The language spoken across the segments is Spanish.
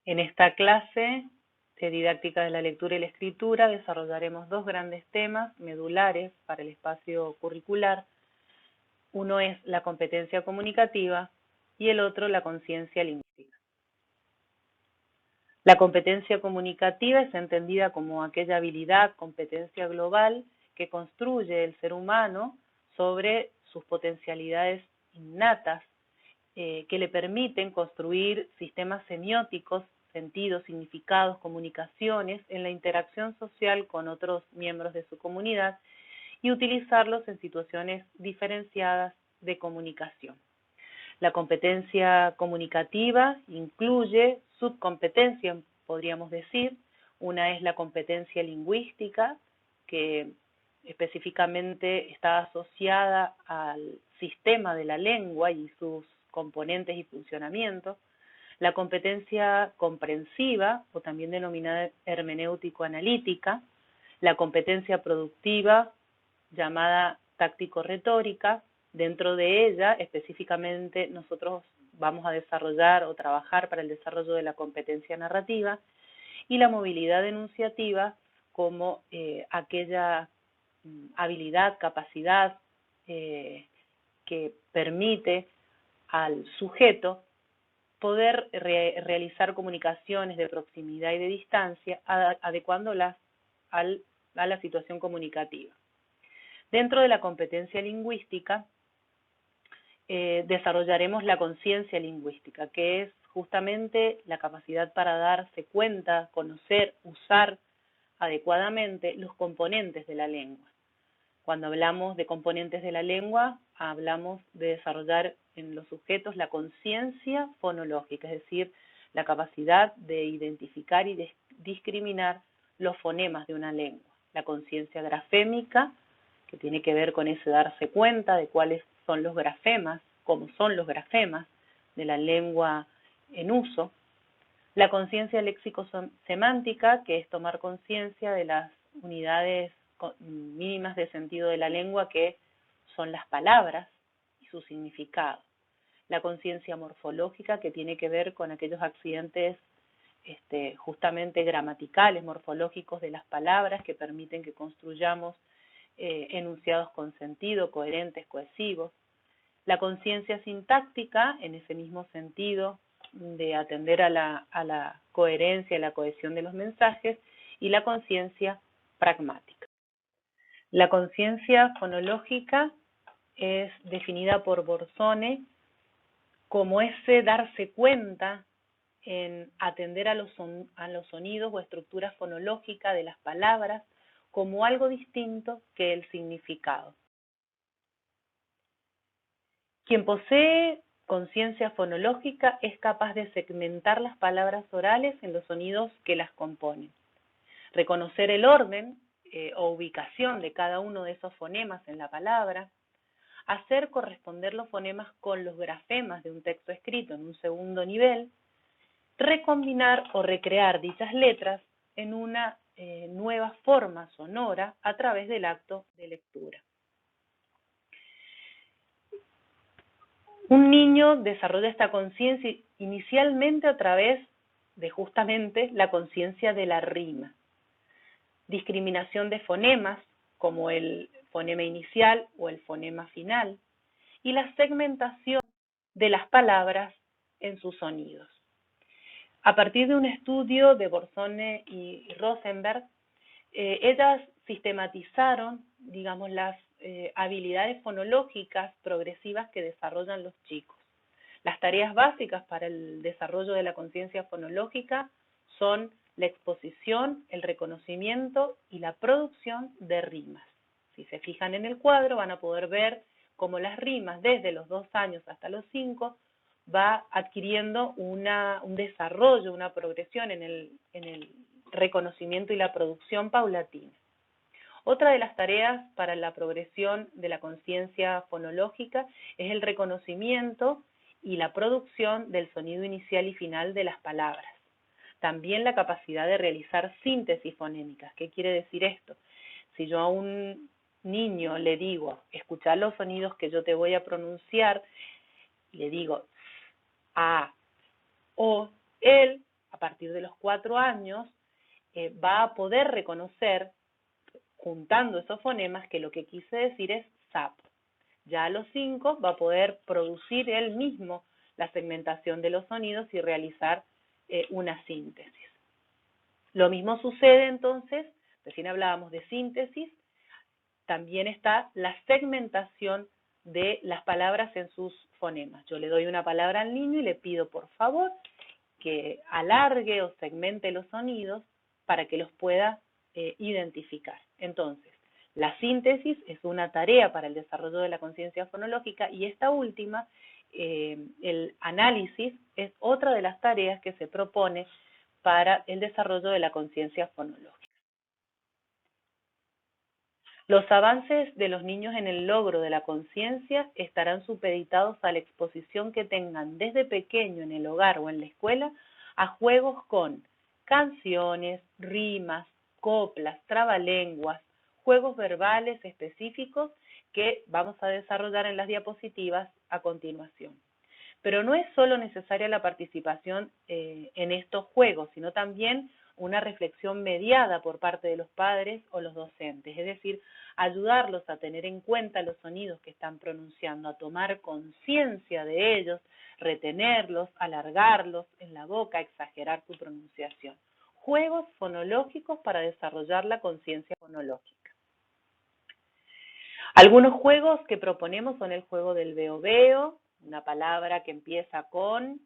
En esta clase de didáctica de la lectura y la escritura desarrollaremos dos grandes temas medulares para el espacio curricular. Uno es la competencia comunicativa y el otro la conciencia lingüística. La competencia comunicativa es entendida como aquella habilidad, competencia global que construye el ser humano sobre sus potencialidades innatas que le permiten construir sistemas semióticos, sentidos, significados, comunicaciones en la interacción social con otros miembros de su comunidad y utilizarlos en situaciones diferenciadas de comunicación. La competencia comunicativa incluye subcompetencias, podríamos decir. Una es la competencia lingüística, que específicamente está asociada al sistema de la lengua y sus componentes y funcionamientos. La competencia comprensiva, o también denominada hermenéutico-analítica. La competencia productiva, llamada táctico-retórica. Dentro de ella, específicamente, nosotros vamos a desarrollar o trabajar para el desarrollo de la competencia narrativa, y la movilidad enunciativa como aquella habilidad, capacidad que permite al sujeto poder realizar comunicaciones de proximidad y de distancia, adecuándolas a la situación comunicativa. Dentro de la competencia lingüística, desarrollaremos la conciencia lingüística, que es justamente la capacidad para darse cuenta, conocer, usar adecuadamente los componentes de la lengua. Cuando hablamos de componentes de la lengua, hablamos de desarrollar en los sujetos la conciencia fonológica, es decir, la capacidad de identificar y de discriminar los fonemas de una lengua. La conciencia grafémica, que tiene que ver con ese darse cuenta de cuáles son los grafemas, cómo son los grafemas de la lengua en uso. La conciencia léxico-semántica, que es tomar conciencia de las unidades mínimas de sentido de la lengua, que son las palabras y su significado. La conciencia morfológica, que tiene que ver con aquellos accidentes justamente gramaticales, morfológicos de las palabras, que permiten que construyamos enunciados con sentido, coherentes, cohesivos. La conciencia sintáctica, en ese mismo sentido de atender a la coherencia, a la cohesión de los mensajes, y la conciencia pragmática. La conciencia fonológica es definida por Borsone como ese darse cuenta en atender a los sonidos o estructuras fonológicas de las palabras como algo distinto que el significado. Quien posee conciencia fonológica es capaz de segmentar las palabras orales en los sonidos que las componen, reconocer el orden o ubicación de cada uno de esos fonemas en la palabra, hacer corresponder los fonemas con los grafemas de un texto escrito en un segundo nivel, recombinar o recrear dichas letras en una nueva forma sonora a través del acto de lectura. Un niño desarrolla esta conciencia inicialmente a través de justamente la conciencia de la rima, discriminación de fonemas como el fonema inicial o el fonema final, y la segmentación de las palabras en sus sonidos. A partir de un estudio de Borsone y Rosenberg, ellas sistematizaron, digamos, las habilidades fonológicas progresivas que desarrollan los chicos. Las tareas básicas para el desarrollo de la conciencia fonológica son la exposición, el reconocimiento y la producción de rimas. Si se fijan en el cuadro, van a poder ver cómo las rimas desde los 2 años hasta los 5 va adquiriendo un desarrollo, una progresión en el reconocimiento y la producción paulatina. Otra de las tareas para la progresión de la conciencia fonológica es el reconocimiento y la producción del sonido inicial y final de las palabras. También la capacidad de realizar síntesis fonémicas. ¿Qué quiere decir esto? Si yo a un niño le digo, escuchar los sonidos que yo te voy a pronunciar, le digo a, o, él, a partir de los 4 años, va a poder reconocer, juntando esos fonemas, que lo que quise decir es sapo. Ya a los 5 va a poder producir él mismo la segmentación de los sonidos y realizar una síntesis. Lo mismo sucede entonces, recién hablábamos de síntesis, también está la segmentación de las palabras en sus fonemas. Yo le doy una palabra al niño y le pido por favor que alargue o segmente los sonidos para que los pueda identificar. Entonces, la síntesis es una tarea para el desarrollo de la conciencia fonológica y esta última, el análisis, es otra de las tareas que se propone para el desarrollo de la conciencia fonológica. Los avances de los niños en el logro de la conciencia estarán supeditados a la exposición que tengan desde pequeño en el hogar o en la escuela a juegos con canciones, rimas, coplas, trabalenguas, juegos verbales específicos que vamos a desarrollar en las diapositivas a continuación. Pero no es solo necesaria la participación en estos juegos, sino también una reflexión mediada por parte de los padres o los docentes, es decir, ayudarlos a tener en cuenta los sonidos que están pronunciando, a tomar conciencia de ellos, retenerlos, alargarlos en la boca, exagerar su pronunciación. Juegos fonológicos para desarrollar la conciencia fonológica. Algunos juegos que proponemos son el juego del veo-veo, una palabra que empieza con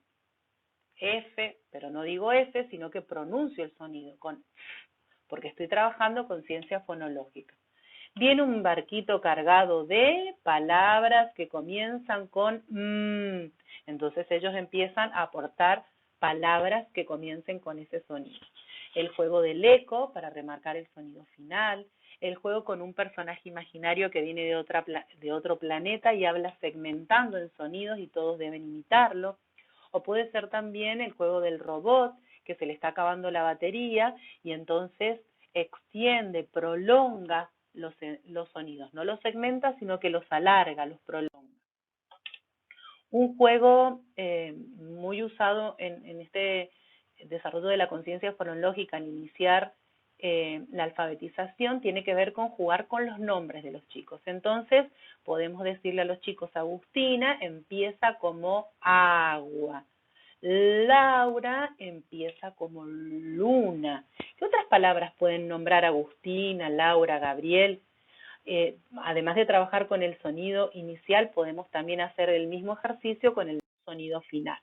F, pero no digo F, sino que pronuncio el sonido con F, porque estoy trabajando conciencia fonológica. Viene un barquito cargado de palabras que comienzan con entonces ellos empiezan a aportar palabras que comiencen con ese sonido. El juego del eco, para remarcar el sonido final. El juego con un personaje imaginario que viene de otro planeta y habla segmentando en sonidos y todos deben imitarlo. O puede ser también el juego del robot, que se le está acabando la batería y entonces extiende, prolonga los sonidos. No los segmenta, sino que los alarga, los prolonga. Un juego muy usado en este desarrollo de la conciencia fonológica al iniciar la alfabetización tiene que ver con jugar con los nombres de los chicos. Entonces, podemos decirle a los chicos, Agustina empieza como agua. Laura empieza como luna. ¿Qué otras palabras pueden nombrar Agustina, Laura, Gabriel? Además de trabajar con el sonido inicial, podemos también hacer el mismo ejercicio con el sonido final.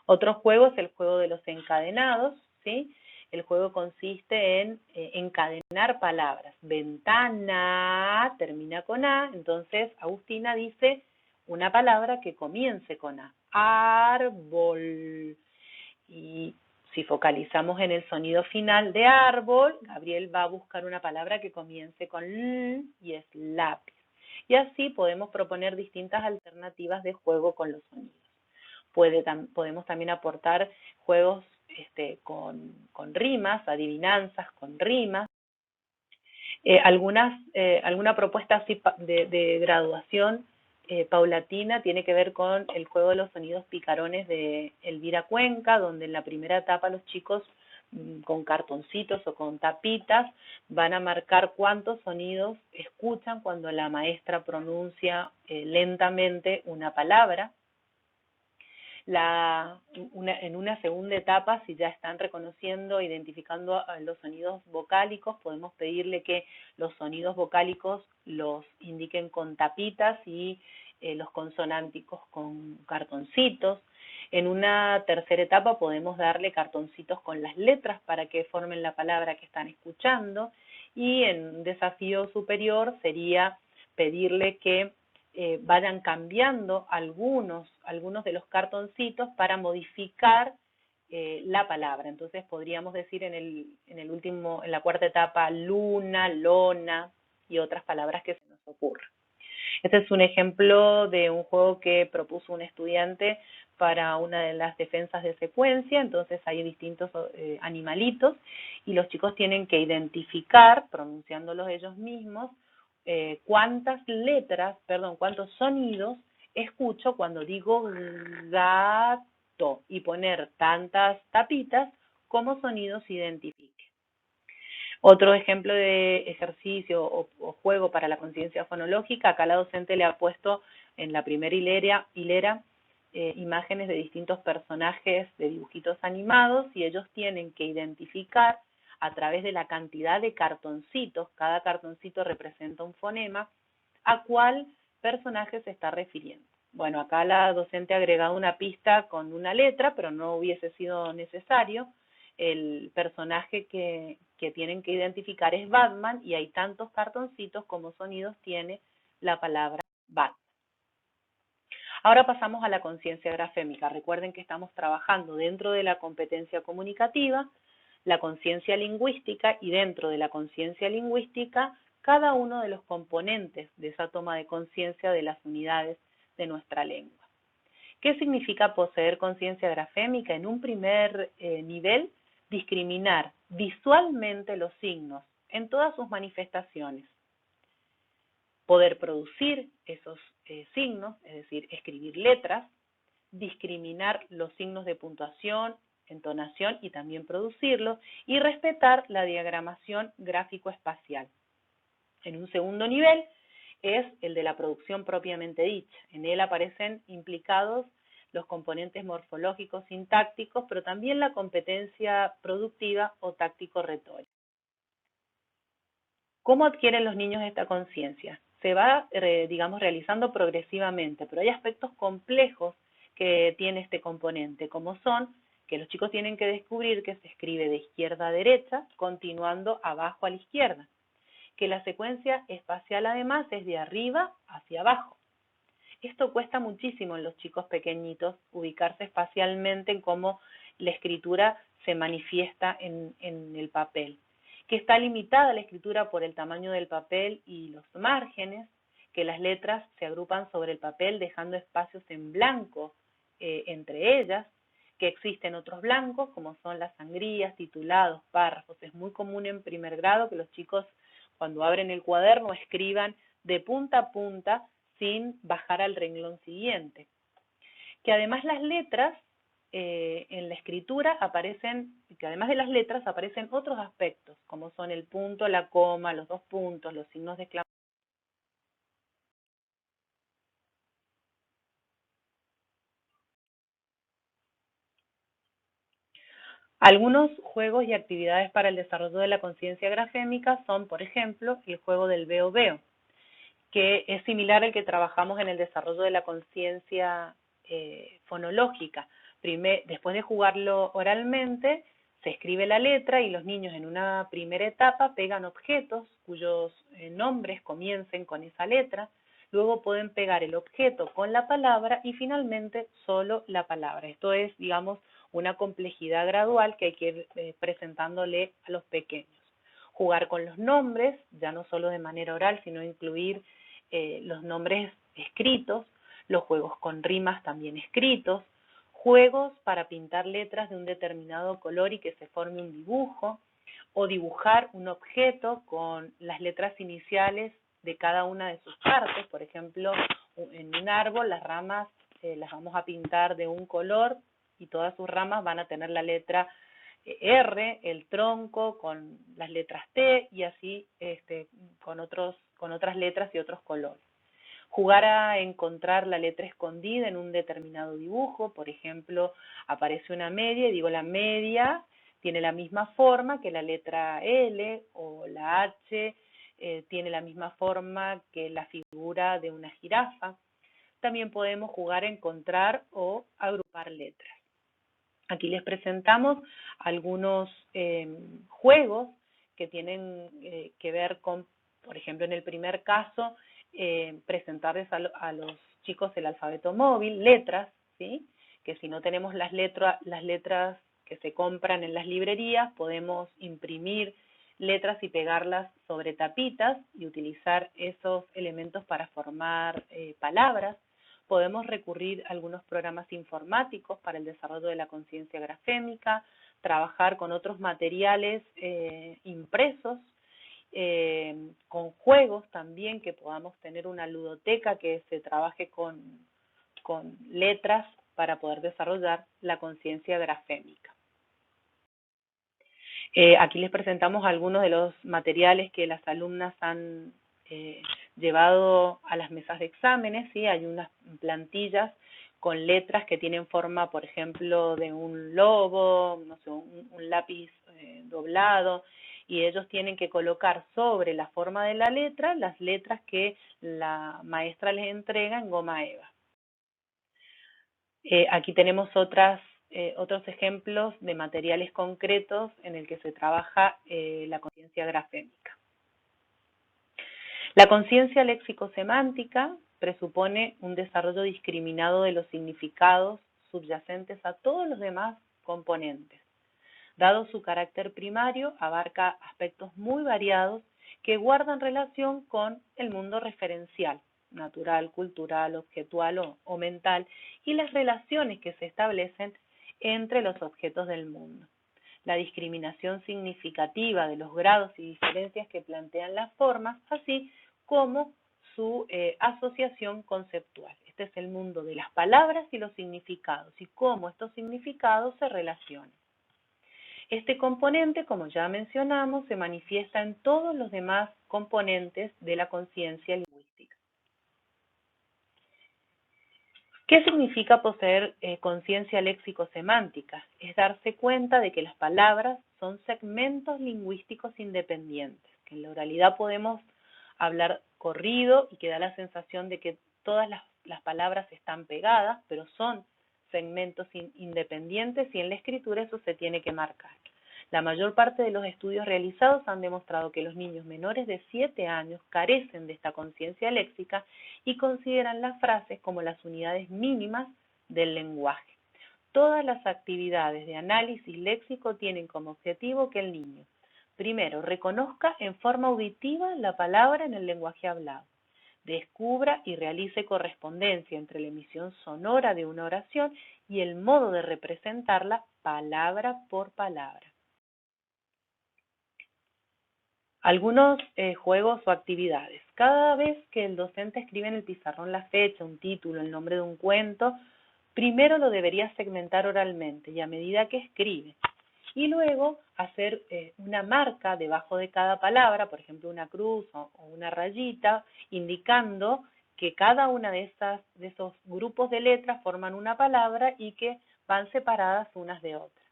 Otro juego es el juego de los encadenados, ¿sí? El juego consiste en encadenar palabras. Ventana termina con A, entonces Agustina dice una palabra que comience con A. Árbol. Y si focalizamos en el sonido final de árbol, Gabriel va a buscar una palabra que comience con L y es lápiz. Y así podemos proponer distintas alternativas de juego con los sonidos. Podemos también aportar juegos con rimas, adivinanzas con rimas. Alguna propuesta así de graduación paulatina tiene que ver con el juego de los sonidos picarones de Elvira Cuenca, donde en la primera etapa los chicos con cartoncitos o con tapitas van a marcar cuántos sonidos escuchan cuando la maestra pronuncia lentamente una palabra. En una segunda etapa, si ya están reconociendo, identificando los sonidos vocálicos, podemos pedirle que los sonidos vocálicos los indiquen con tapitas y los consonánticos con cartoncitos. En una tercera etapa podemos darle cartoncitos con las letras para que formen la palabra que están escuchando. Y en un desafío superior sería pedirle que vayan cambiando algunos de los cartoncitos para modificar la palabra. Entonces podríamos decir en la cuarta etapa, luna, lona y otras palabras que se nos ocurran. Este es un ejemplo de un juego que propuso un estudiante para una de las defensas de secuencia. Entonces hay distintos animalitos y los chicos tienen que identificar, pronunciándolos ellos mismos, cuántos sonidos escucho cuando digo gato y poner tantas tapitas como sonidos identifique. Otro ejemplo de ejercicio o juego para la conciencia fonológica, acá la docente le ha puesto en la primera hilera imágenes de distintos personajes de dibujitos animados y ellos tienen que identificar a través de la cantidad de cartoncitos, cada cartoncito representa un fonema, a cuál personaje se está refiriendo. Bueno, acá la docente ha agregado una pista con una letra, pero no hubiese sido necesario. El personaje que tienen que identificar es Batman y hay tantos cartoncitos como sonidos tiene la palabra Batman. Ahora pasamos a la conciencia grafémica. Recuerden que estamos trabajando dentro de la competencia comunicativa, la conciencia lingüística y dentro de la conciencia lingüística cada uno de los componentes de esa toma de conciencia de las unidades de nuestra lengua. ¿Qué significa poseer conciencia grafémica? En un primer nivel, discriminar visualmente los signos en todas sus manifestaciones. Poder producir esos signos, es decir, escribir letras, discriminar los signos de puntuación, entonación y también producirlos, y respetar la diagramación gráfico-espacial. En un segundo nivel es el de la producción propiamente dicha. En él aparecen implicados los componentes morfológicos, sintácticos, pero también la competencia productiva o táctico-retórica. ¿Cómo adquieren los niños esta conciencia? Se va, digamos, realizando progresivamente, pero hay aspectos complejos que tiene este componente, como son que los chicos tienen que descubrir que se escribe de izquierda a derecha, continuando abajo a la izquierda, que la secuencia espacial además es de arriba hacia abajo. Esto cuesta muchísimo en los chicos pequeñitos, ubicarse espacialmente en cómo la escritura se manifiesta en el papel. Que está limitada la escritura por el tamaño del papel y los márgenes, que las letras se agrupan sobre el papel dejando espacios en blanco entre ellas, que existen otros blancos como son las sangrías, titulados, párrafos. Es muy común en primer grado que los chicos cuando abren el cuaderno escriban de punta a punta sin bajar al renglón siguiente. Que además las letras en la escritura aparecen, que además de las letras aparecen otros aspectos, como son el punto, la coma, los dos puntos, los signos de exclamación. Algunos juegos y actividades para el desarrollo de la conciencia grafémica son, por ejemplo, el juego del veo-veo, que es similar al que trabajamos en el desarrollo de la conciencia fonológica. Después de jugarlo oralmente, se escribe la letra y los niños en una primera etapa pegan objetos cuyos nombres comiencen con esa letra, luego pueden pegar el objeto con la palabra y finalmente solo la palabra. Esto es, digamos, una complejidad gradual que hay que ir presentándole a los pequeños. Jugar con los nombres, ya no solo de manera oral, sino incluir los nombres escritos, los juegos con rimas también escritos, juegos para pintar letras de un determinado color y que se forme un dibujo, o dibujar un objeto con las letras iniciales de cada una de sus partes. Por ejemplo, en un árbol las ramas las vamos a pintar de un color y todas sus ramas van a tener la letra R, el tronco con las letras T y así con otras letras y otros colores. Jugar a encontrar la letra escondida en un determinado dibujo, por ejemplo, aparece una media y digo la media tiene la misma forma que la letra L o la H tiene la misma forma que la figura de una jirafa. También podemos jugar a encontrar o agrupar letras. Aquí les presentamos algunos juegos que tienen que ver con, por ejemplo, en el primer caso, presentarles a los chicos el alfabeto móvil, letras, ¿sí? Que si no tenemos las letras que se compran en las librerías, podemos imprimir letras y pegarlas sobre tapitas y utilizar esos elementos para formar palabras. Podemos recurrir a algunos programas informáticos para el desarrollo de la conciencia grafémica, trabajar con otros materiales impresos, con juegos también, que podamos tener una ludoteca que se trabaje con letras para poder desarrollar la conciencia grafémica. Aquí les presentamos algunos de los materiales que las alumnas han llevado a las mesas de exámenes, ¿sí? Hay unas plantillas con letras que tienen forma, por ejemplo, de un lobo, no sé, un lápiz doblado, y ellos tienen que colocar sobre la forma de la letra las letras que la maestra les entrega en goma eva. Aquí tenemos otros ejemplos de materiales concretos en el que se trabaja la conciencia grafémica. La conciencia léxico-semántica presupone un desarrollo discriminado de los significados subyacentes a todos los demás componentes. Dado su carácter primario, abarca aspectos muy variados que guardan relación con el mundo referencial, natural, cultural, objetual o mental, y las relaciones que se establecen entre los objetos del mundo. La discriminación significativa de los grados y diferencias que plantean las formas, así como su asociación conceptual. Este es el mundo de las palabras y los significados, y cómo estos significados se relacionan. Este componente, como ya mencionamos, se manifiesta en todos los demás componentes de la conciencia lingüística. ¿Qué significa poseer conciencia léxico-semántica? Es darse cuenta de que las palabras son segmentos lingüísticos independientes, que en la oralidad podemos hablar corrido y que da la sensación de que todas las palabras están pegadas, pero son segmentos independientes, y en la escritura eso se tiene que marcar. La mayor parte de los estudios realizados han demostrado que los niños menores de 7 años carecen de esta conciencia léxica y consideran las frases como las unidades mínimas del lenguaje. Todas las actividades de análisis léxico tienen como objetivo que el niño, primero, reconozca en forma auditiva la palabra en el lenguaje hablado, descubra y realice correspondencia entre la emisión sonora de una oración y el modo de representarla palabra por palabra. Algunos juegos o actividades. Cada vez que el docente escribe en el pizarrón la fecha, un título, el nombre de un cuento, primero lo debería segmentar oralmente y a medida que escribe. Y luego hacer una marca debajo de cada palabra, por ejemplo una cruz o una rayita, indicando que cada una de esos grupos de letras forman una palabra y que van separadas unas de otras.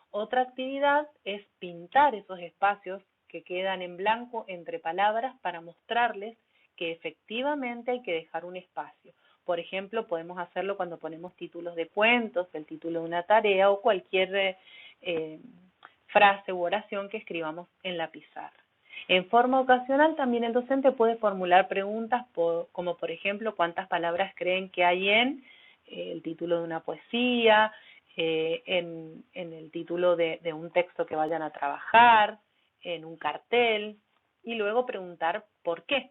Otra actividad es pintar esos espacios que quedan en blanco entre palabras para mostrarles que efectivamente hay que dejar un espacio. Por ejemplo, podemos hacerlo cuando ponemos títulos de cuentos, el título de una tarea o cualquier frase u oración que escribamos en la pizarra. En forma ocasional también el docente puede formular preguntas como por ejemplo cuántas palabras creen que hay en el título de una poesía, en el título de un texto que vayan a trabajar, en un cartel, y luego preguntar por qué.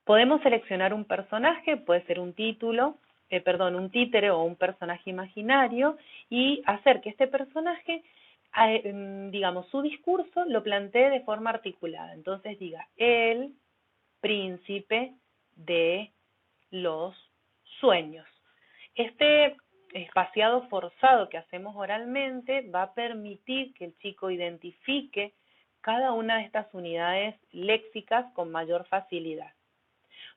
Podemos seleccionar un personaje, puede ser un títere o un personaje imaginario, y hacer que este personaje, digamos, su discurso lo plantee de forma articulada. Entonces diga, el príncipe de los sueños. Este espaciado forzado que hacemos oralmente va a permitir que el chico identifique cada una de estas unidades léxicas con mayor facilidad.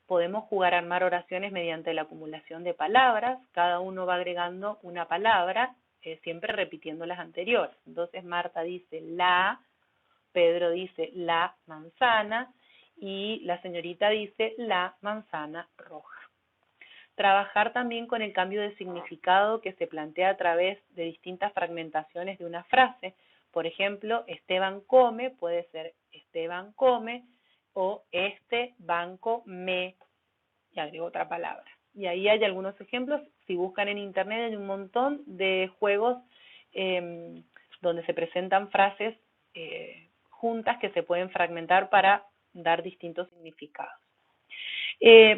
Podemos jugar a armar oraciones mediante la acumulación de palabras, cada uno va agregando una palabra, siempre repitiendo las anteriores. Entonces Marta dice la, Pedro dice la manzana y la señorita dice la manzana roja. Trabajar también con el cambio de significado que se plantea a través de distintas fragmentaciones de una frase. Por ejemplo, Esteban come puede ser Esteban come o este banco me, y agrego otra palabra. Y ahí hay algunos ejemplos. Si buscan en internet hay un montón de juegos donde se presentan frases juntas que se pueden fragmentar para dar distintos significados.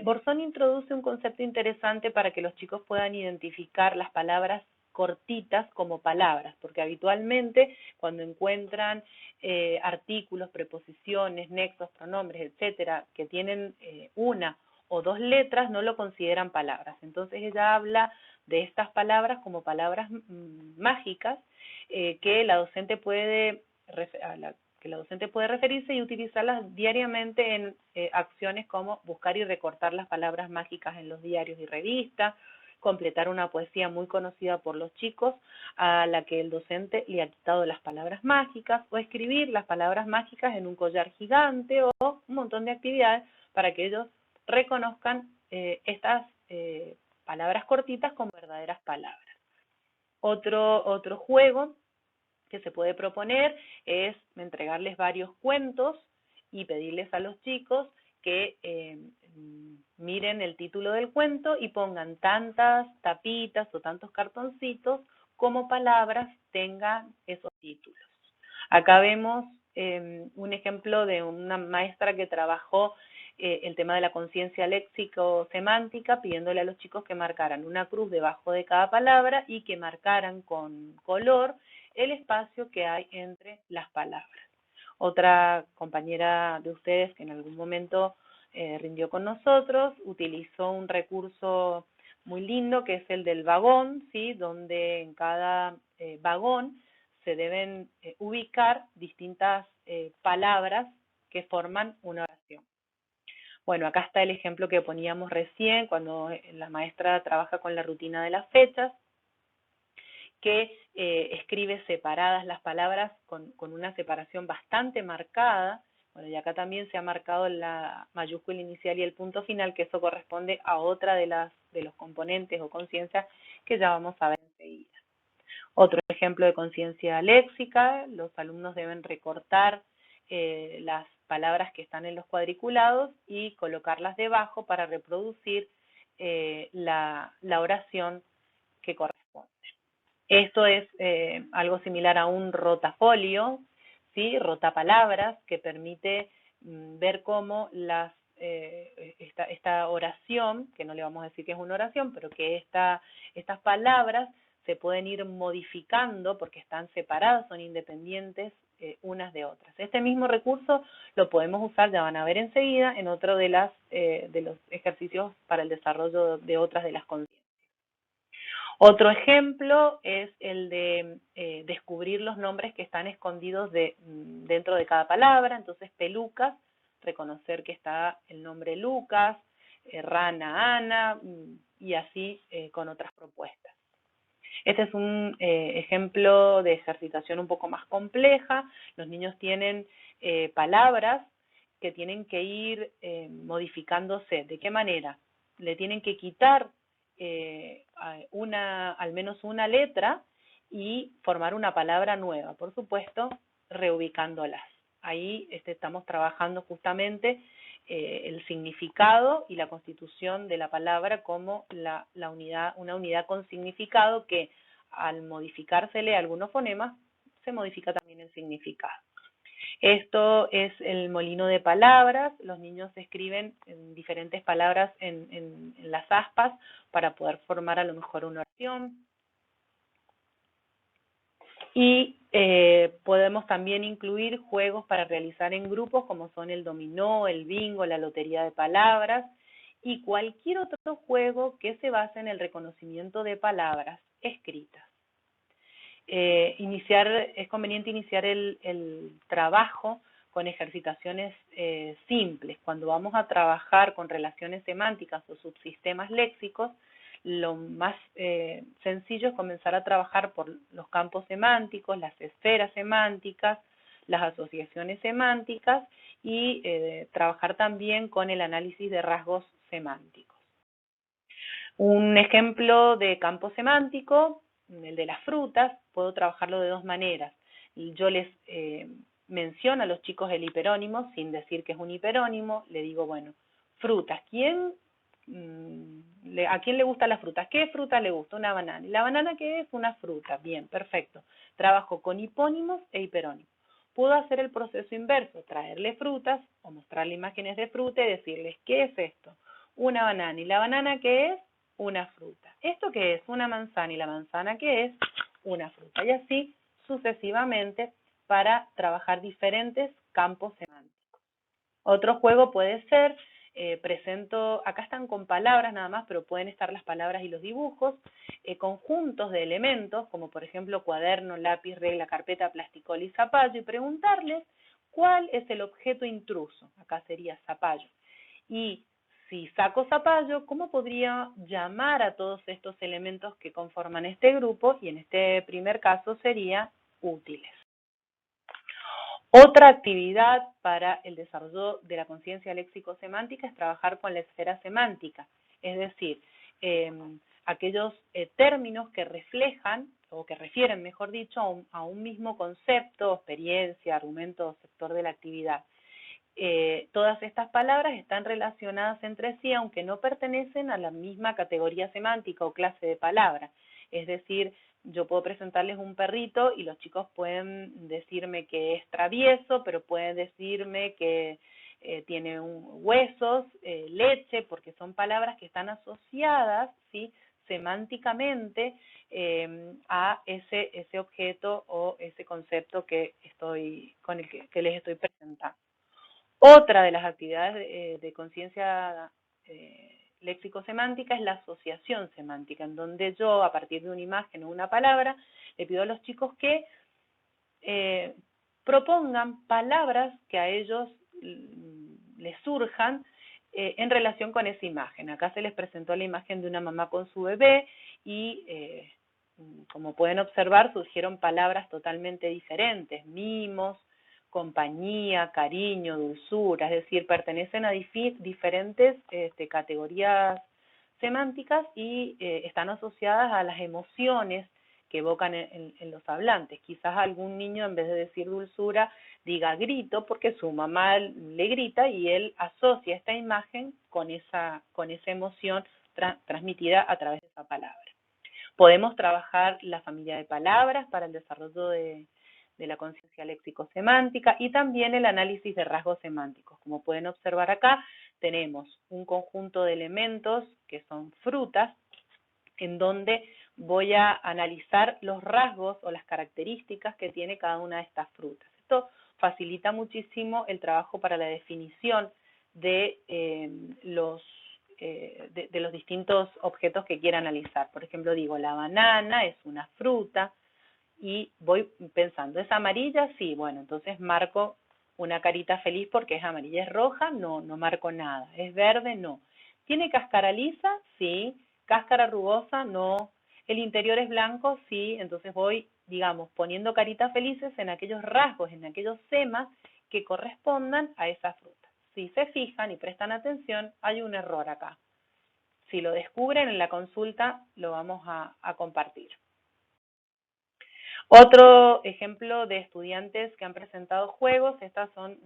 Borzón introduce un concepto interesante para que los chicos puedan identificar las palabras cortitas como palabras, porque habitualmente cuando encuentran artículos, preposiciones, nexos, pronombres, etcétera, que tienen una o dos letras, no lo consideran palabras. Entonces ella habla de estas palabras como palabras mágicas que la docente puede referirse y utilizarlas diariamente en acciones como buscar y recortar las palabras mágicas en los diarios y revistas, completar una poesía muy conocida por los chicos a la que el docente le ha quitado las palabras mágicas, o escribir las palabras mágicas en un collar gigante, o un montón de actividades para que ellos reconozcan estas palabras cortitas como verdaderas palabras. Otro juego que se puede proponer es entregarles varios cuentos y pedirles a los chicos que miren el título del cuento y pongan tantas tapitas o tantos cartoncitos como palabras tengan esos títulos. Acá vemos un ejemplo de una maestra que trabajó el tema de la conciencia léxico-semántica, pidiéndole a los chicos que marcaran una cruz debajo de cada palabra y que marcaran con color el espacio que hay entre las palabras. Otra compañera de ustedes que en algún momento rindió con nosotros utilizó un recurso muy lindo que es el del vagón, ¿sí? Donde en cada vagón se deben ubicar distintas palabras que forman una oración. Bueno, acá está el ejemplo que poníamos recién, cuando la maestra trabaja con la rutina de las fechas, que escribe separadas las palabras con una separación bastante marcada. Bueno, y acá también se ha marcado la mayúscula inicial y el punto final, que eso corresponde a otra de los componentes o conciencias que ya vamos a ver enseguida. Otro ejemplo de conciencia léxica, los alumnos deben recortar las palabras que están en los cuadriculados y colocarlas debajo para reproducir la oración que corresponde. Esto es algo similar a un rotafolio, ¿sí? Rotapalabras, que permite ver cómo esta oración, que no le vamos a decir que es una oración, pero que estas palabras se pueden ir modificando porque están separadas, son independientes unas de otras. Este mismo recurso lo podemos usar, ya van a ver enseguida, en otro de los ejercicios para el desarrollo de otras de las conciencias. Otro ejemplo es el de descubrir los nombres que están escondidos dentro de cada palabra. Entonces, pelucas, reconocer que está el nombre Lucas, rana Ana, y así con otras propuestas. Este es un ejemplo de ejercitación un poco más compleja. Los niños tienen palabras que tienen que ir modificándose. ¿De qué manera? Le tienen que quitar al menos una letra y formar una palabra nueva, por supuesto, reubicándolas. Ahí estamos trabajando justamente el significado y la constitución de la palabra como una unidad con significado que al modificársele algunos fonemas se modifica también el significado. Esto es el molino de palabras. Los niños escriben diferentes palabras en las aspas para poder formar a lo mejor una oración. Y podemos también incluir juegos para realizar en grupos como son el dominó, el bingo, la lotería de palabras y cualquier otro juego que se base en el reconocimiento de palabras escritas. Es conveniente iniciar el trabajo con ejercitaciones simples. Cuando vamos a trabajar con relaciones semánticas o subsistemas léxicos, lo más sencillo es comenzar a trabajar por los campos semánticos, las esferas semánticas, las asociaciones semánticas y trabajar también con el análisis de rasgos semánticos. Un ejemplo de campo semántico, el de las frutas, puedo trabajarlo de dos maneras. Yo les menciono a los chicos el hiperónimo sin decir que es un hiperónimo, le digo, bueno, frutas, ¿a quién le gustan las frutas? ¿Qué fruta le gusta? Una banana. ¿Y la banana qué es? Una fruta. Bien, perfecto. Trabajo con hipónimos e hiperónimos. Puedo hacer el proceso inverso, traerle frutas o mostrarle imágenes de fruta y decirles, ¿qué es esto? Una banana. ¿Y la banana qué es? Una fruta. ¿Esto qué es? Una manzana. ¿Y la manzana qué es? Una fruta. Y así sucesivamente para trabajar diferentes campos semánticos. Otro juego puede ser presento, acá están con palabras nada más, pero pueden estar las palabras y los dibujos, conjuntos de elementos, como por ejemplo cuaderno, lápiz, regla, carpeta, plasticol y zapallo, y preguntarles cuál es el objeto intruso, acá sería zapallo. Y si saco zapallo, ¿cómo podría llamar a todos estos elementos que conforman este grupo? Y en este primer caso sería útiles. Otra actividad para el desarrollo de la conciencia léxico-semántica es trabajar con la esfera semántica, es decir, aquellos términos que reflejan, o que refieren, mejor dicho, a un mismo concepto, experiencia, argumento o sector de la actividad. Todas estas palabras están relacionadas entre sí, aunque no pertenecen a la misma categoría semántica o clase de palabra. Es decir, yo puedo presentarles un perrito y los chicos pueden decirme que es travieso, pero pueden decirme que tiene huesos, leche, porque son palabras que están asociadas, ¿sí?, semánticamente a ese objeto o ese concepto que con el que les estoy presentando. Otra de las actividades de conciencia léxico-semántica es la asociación semántica, en donde yo, a partir de una imagen o una palabra, le pido a los chicos que propongan palabras que a ellos les surjan en relación con esa imagen. Acá se les presentó la imagen de una mamá con su bebé y, como pueden observar, surgieron palabras totalmente diferentes: mimos, compañía, cariño, dulzura, es decir, pertenecen a diferentes categorías semánticas y están asociadas a las emociones que evocan en los hablantes. Quizás algún niño, en vez de decir dulzura, diga grito, porque su mamá le grita y él asocia esta imagen con esa emoción transmitida a través de esa palabra. Podemos trabajar la familia de palabras para el desarrollo de la conciencia léxico-semántica y también el análisis de rasgos semánticos. Como pueden observar acá, tenemos un conjunto de elementos que son frutas, en donde voy a analizar los rasgos o las características que tiene cada una de estas frutas. Esto facilita muchísimo el trabajo para la definición de los distintos objetos que quiera analizar. Por ejemplo, digo, la banana es una fruta y voy pensando, ¿es amarilla? Sí, bueno, entonces marco una carita feliz porque es amarilla. ¿Es roja? No, no marco nada. ¿Es verde? No. ¿Tiene cáscara lisa? Sí. ¿Cáscara rugosa? No. ¿El interior es blanco? Sí. Entonces voy, digamos, poniendo caritas felices en aquellos rasgos, en aquellos semas que correspondan a esa fruta. Si se fijan y prestan atención, hay un error acá. Si lo descubren en la consulta, lo vamos a compartir. Otro ejemplo de estudiantes que han presentado juegos, estas son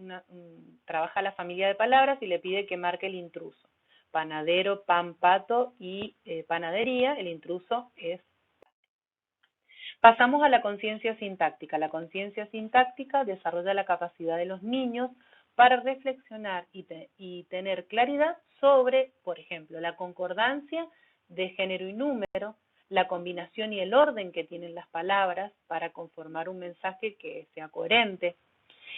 trabaja la familia de palabras y le pide que marque el intruso. Panadero, pan, pato y panadería, el intruso es. Pasamos a la conciencia sintáctica. La conciencia sintáctica desarrolla la capacidad de los niños para reflexionar y tener claridad sobre, por ejemplo, la concordancia de género y número, la combinación y el orden que tienen las palabras para conformar un mensaje que sea coherente.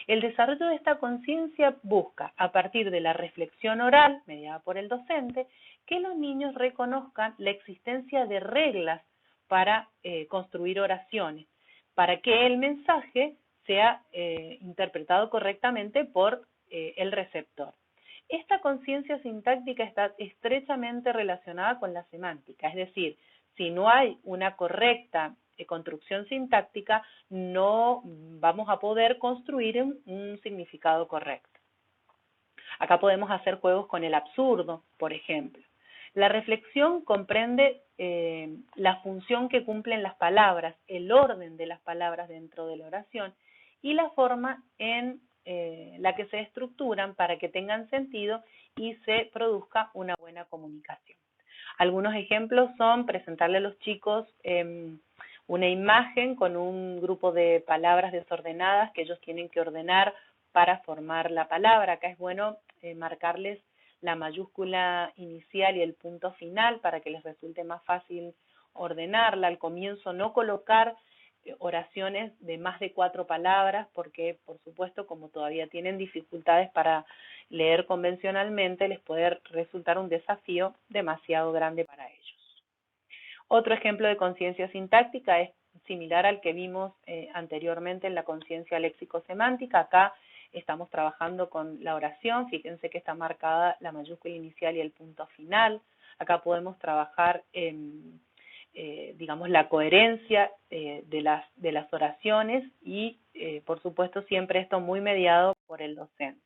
El desarrollo de esta conciencia busca, a partir de la reflexión oral, mediada por el docente, que los niños reconozcan la existencia de reglas para construir oraciones, para que el mensaje sea interpretado correctamente por el receptor. Esta conciencia sintáctica está estrechamente relacionada con la semántica, es decir, si no hay una correcta construcción sintáctica, no vamos a poder construir un significado correcto. Acá podemos hacer juegos con el absurdo, por ejemplo. La reflexión comprende la función que cumplen las palabras, el orden de las palabras dentro de la oración y la forma en la que se estructuran para que tengan sentido y se produzca una buena comunicación. Algunos ejemplos son presentarle a los chicos una imagen con un grupo de palabras desordenadas que ellos tienen que ordenar para formar la palabra. Acá es bueno marcarles la mayúscula inicial y el punto final para que les resulte más fácil ordenarla. Al comienzo no colocar oraciones de más de 4 palabras porque, por supuesto, como todavía tienen dificultades para leer convencionalmente les puede resultar un desafío demasiado grande para ellos. Otro ejemplo de conciencia sintáctica es similar al que vimos anteriormente en la conciencia léxico-semántica. Acá estamos trabajando con la oración. Fíjense que está marcada la mayúscula inicial y el punto final. Acá podemos trabajar en, digamos, la coherencia de las oraciones y, por supuesto, siempre esto muy mediado por el docente.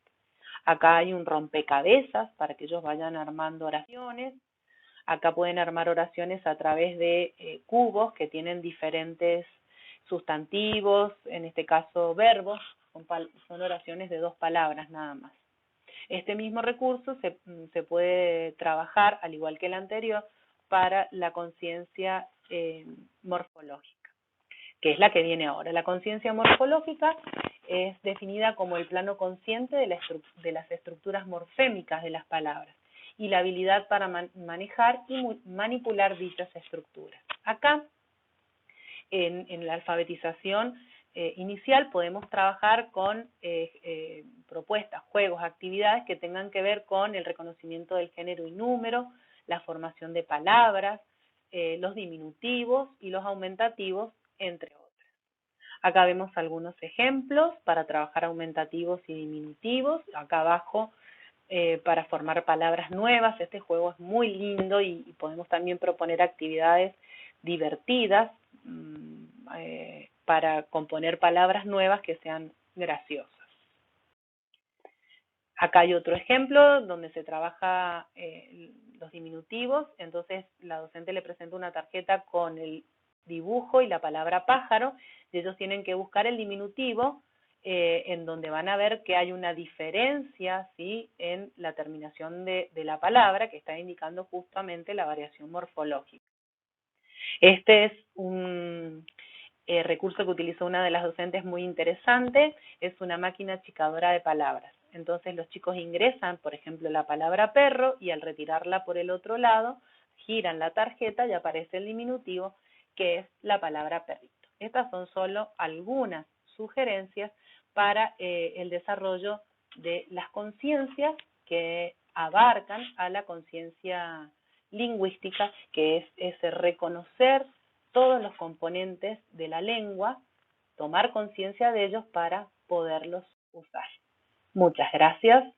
Acá hay un rompecabezas para que ellos vayan armando oraciones. Acá pueden armar oraciones a través de cubos que tienen diferentes sustantivos, en este caso verbos, son oraciones de 2 palabras nada más. Este mismo recurso se puede trabajar, al igual que el anterior, para la conciencia morfológica, que es la que viene ahora. La conciencia morfológica es definida como el plano consciente de las estructuras morfémicas de las palabras y la habilidad para manejar y manipular dichas estructuras. Acá, en la alfabetización inicial, podemos trabajar con propuestas, juegos, actividades que tengan que ver con el reconocimiento del género y número, la formación de palabras, los diminutivos y los aumentativos, entre otros. Acá vemos algunos ejemplos para trabajar aumentativos y diminutivos. Acá abajo, para formar palabras nuevas. Este juego es muy lindo y podemos también proponer actividades divertidas para componer palabras nuevas que sean graciosas. Acá hay otro ejemplo donde se trabaja los diminutivos. Entonces la docente le presenta una tarjeta con el dibujo y la palabra pájaro, y ellos tienen que buscar el diminutivo en donde van a ver que hay una diferencia, ¿sí?, en la terminación de la palabra, que está indicando justamente la variación morfológica. Este es un recurso que utilizó una de las docentes muy interesante, es una máquina achicadora de palabras. Entonces los chicos ingresan, por ejemplo, la palabra perro y al retirarla por el otro lado, giran la tarjeta y aparece el diminutivo, que es la palabra perrito. Estas son solo algunas sugerencias para el desarrollo de las conciencias que abarcan a la conciencia lingüística, que es ese reconocer todos los componentes de la lengua, tomar conciencia de ellos para poderlos usar. Muchas gracias.